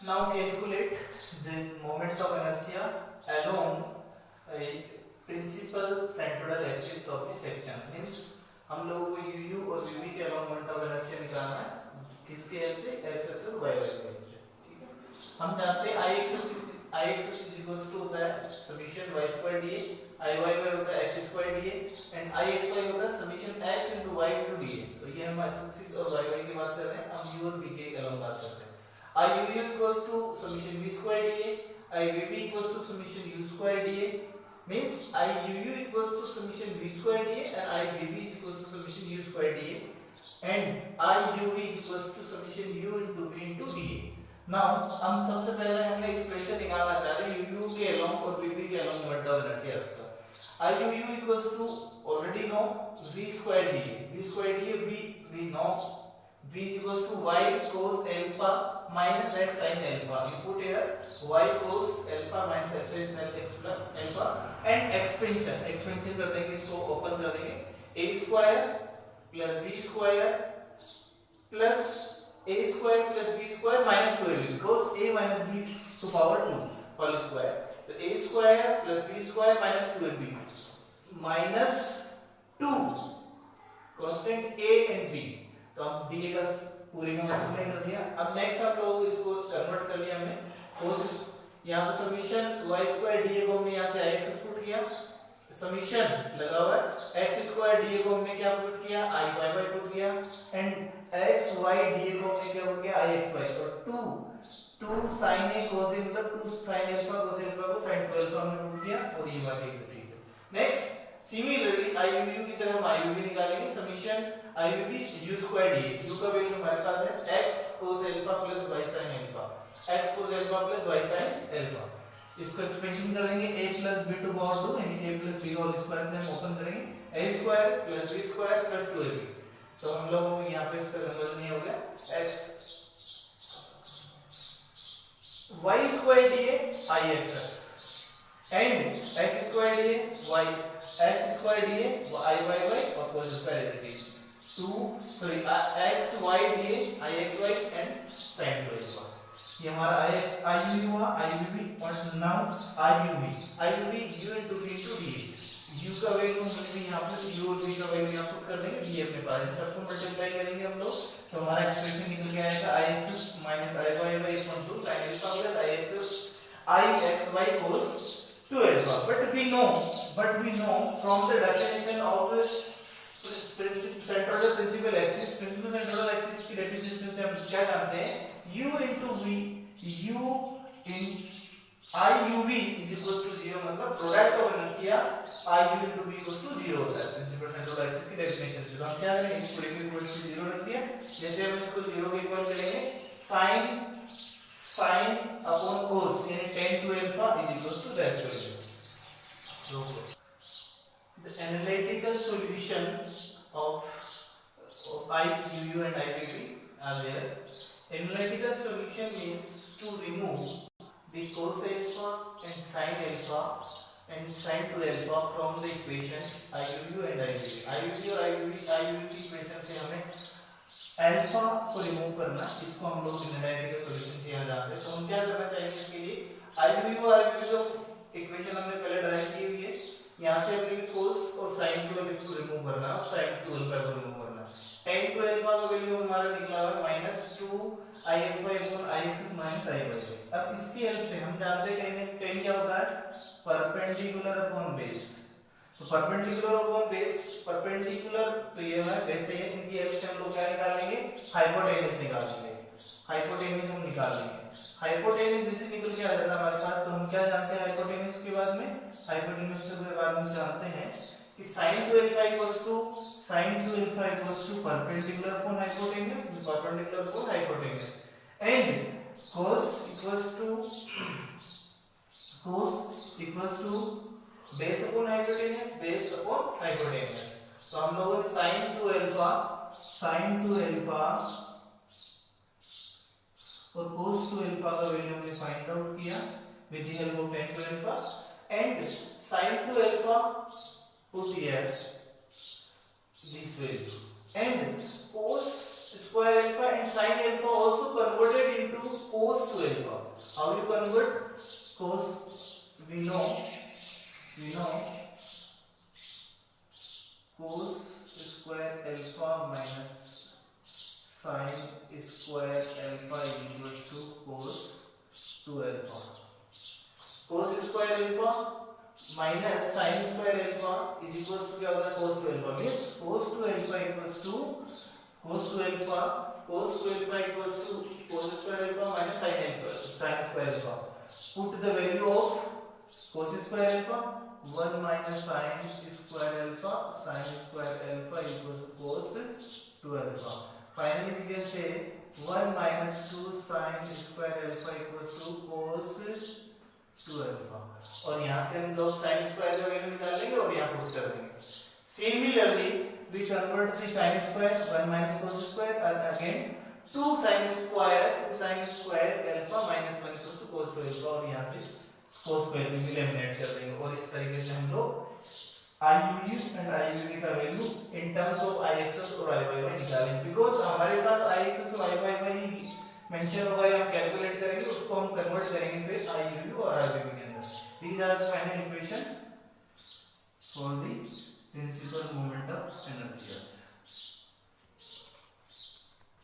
Now calculate the moment of inertia along a principal central axis of the section. Means हम लोगों को UU और VV के along moment of inertia निकालना है किसके हेल्प से, x एक्सिस और y एक्सिस के हेल्प से. ठीक है, हम जानते हैं I axis is equals to होता है summation y square dA, I y होता है x square dA and I x y होता है summation x into y into dA. तो ये हम x एक्सिस और y y की बात कर रहे हैं, हम u और v के along बात करते हैं. I u equals to summation v square dA, I v b equals to summation u square dA. Means I u equals to summation v square dA and I v b equals to summation u square dA and I u v equals to summation u into v into dA. Now हम सबसे पहले हमने expression निकालना चाह रहे हैं u के along और v b के along मोमेंट ऑफ इनर्शिया का. I u equals to already know v square dA, v square dA we know v equals to y cos alpha minus x sin alpha. You put here y cos alpha minus x sin alpha and expansion कर देंगे, इसको open कर देंगे. a square plus b square plus a square plus b square minus 2ab because a minus b to power 2 whole square. तो a square plus b square minus 2ab minus 2 constant a and b. तो हम d का पूरी का multiply कर दिया. अब next हम लोग इसको कन्वर्ट कर लिया हमने कोस. यहाँ पे समीशन y स्क्वायर dA को हमने यहाँ से x पुट किया, समीशन लगा हुआ है x स्क्वायर dA को हमने क्या पुट किया, i y y पुट किया एंड x y dA को हमने क्या पुट किया, i x y और 2 sin a cos a मतलब 2 sin alpha cos alpha को sin 2 alpha हमने पुट किया और ये बात ठीक है. नेक्स्ट सिमिलरली i u की तरह हम i u निकालेंगे, summation I will be u square dA. u का वैल्यू हमारे पास है x cos alpha plus y sin alpha, x cos alpha plus y sin alpha. इसको एक्सपेंशन कर देंगे a plus b to power 2 यानी a plus b whole square से हम open करेंगे a square plus b square plus 2ab. तो हम लोग यहाँ पे इसका कन्वर्जन नहीं हो गया x y square dA I x and x square dA y x square dA I y y और cos square dA 2 sorry x y dA I x y and sin 2 alpha. ये हमारा I u हुआ, I u v और now I u v u into v into dA. u का value हम यहाँ पे u और v का वैल्यू यहाँ पुट कर देंगे, d अपने पास है, सबको मल्टीप्लाई करेंगे हम लोग तो हमारा एक्सप्रेशन निकल के आएगा I x minus I y y equal to sin alpha plus I x y cos 2 alpha. But we know from the definition of principal axis की डेफिनेशन से हम क्या जानते हैं, u into v u in I u v is equals to 0 मतलब product of inertia I u into v equals to 0 होता है principal central axis की डेफिनेशन से. तो हम क्या करेंगे, इसको इक्वल टू 0 रख दिया. जैसे हम इसको 0 के इक्वल करेंगे sin upon cos यानी tan to alpha is equals to that value. The analytical solution of I u and I v are there. Analytical solution means to remove the cos alpha and sin alpha and sin 2 alpha from the equation I u and I v. I u और I v की equation से हमें alpha को remove करना, इसको हम लोग analytical solution से यहाँ जानते हैं. तो हम क्या करना चाहिए इसके लिए, I u और I v जो इक्वेशन हमने पहले ड्राइव की हुई है, यहाँ से हमें cos और sin 2 alpha को रिमूव करना है और sin 2 alpha को रिमूव करना है. tan 2 alpha का वैल्यू हमारा निकला है -2 I x y upon I x minus I y. अब इसकी हेल्प से हम जानते हैं tan क्या होता है, परपेंडिकुलर अपॉन बेस. तो परपेंडिकुलर अपॉन बेस, परपेंडिकुलर तो ये है वैसे ही, इनकी हेल्प से हम लोग क्या निकालेंगे, हाइपोटेनस निकालेंगे. हाइपोटेनस हम निकाल लेंगे. हाइपोटेनस जैसे निकल के आ जाता है हमारे पास, तो हम क्या जानते हैं हाइपोटेनस के बाद में, हाइपोटेनस के बाद में जानते हैं कि sin 2 alpha equals to perpendicular upon hypotenuse and cos equals to base upon hypotenuse. तो हम लोगों ने sin 2 alpha और cos 2 alpha का वैल्यू हमने फाइंड आउट किया with the help of tan 2 alpha and sin 2 alpha put here this value and cos square alpha and sin alpha also converted into cos to alpha. How you convert cos? We know cos square alpha minus sin square alpha equals to cos 2 alpha. Cos square alpha minus sin square alpha is equals to क्या होता है cos 2 alpha means cos 2 alpha equals to cos 2 alpha equals to cos square alpha minus sin square alpha. Put the value of cos square alpha 1 minus sin square alpha equals to cos 2 alpha. Finally we can say 1 minus 2 sin square alpha equals to cos 2 alpha. और यहाँ से हम लोग sin square का value निकाल लेंगे और यहाँ पुट कर देंगे. Similarly we convert the sin square 1 minus cos square and again 2 sin square alpha minus 1 equals to cos 2 alpha और यहाँ से cos square भी एलिमिनेट कर देंगे और इस तरीके से हम लोग IUU and IUV का value in terms of IXS और IYY निकालेंगे. बिकॉज हमारे पास IXS और IYY ही मेंशन होगा या हम कैलकुलेट करेंगे उसको हम कन्वर्ट करेंगे फिर IUU और IYV के अंदर. These are the final equation for the principal moment of inertia.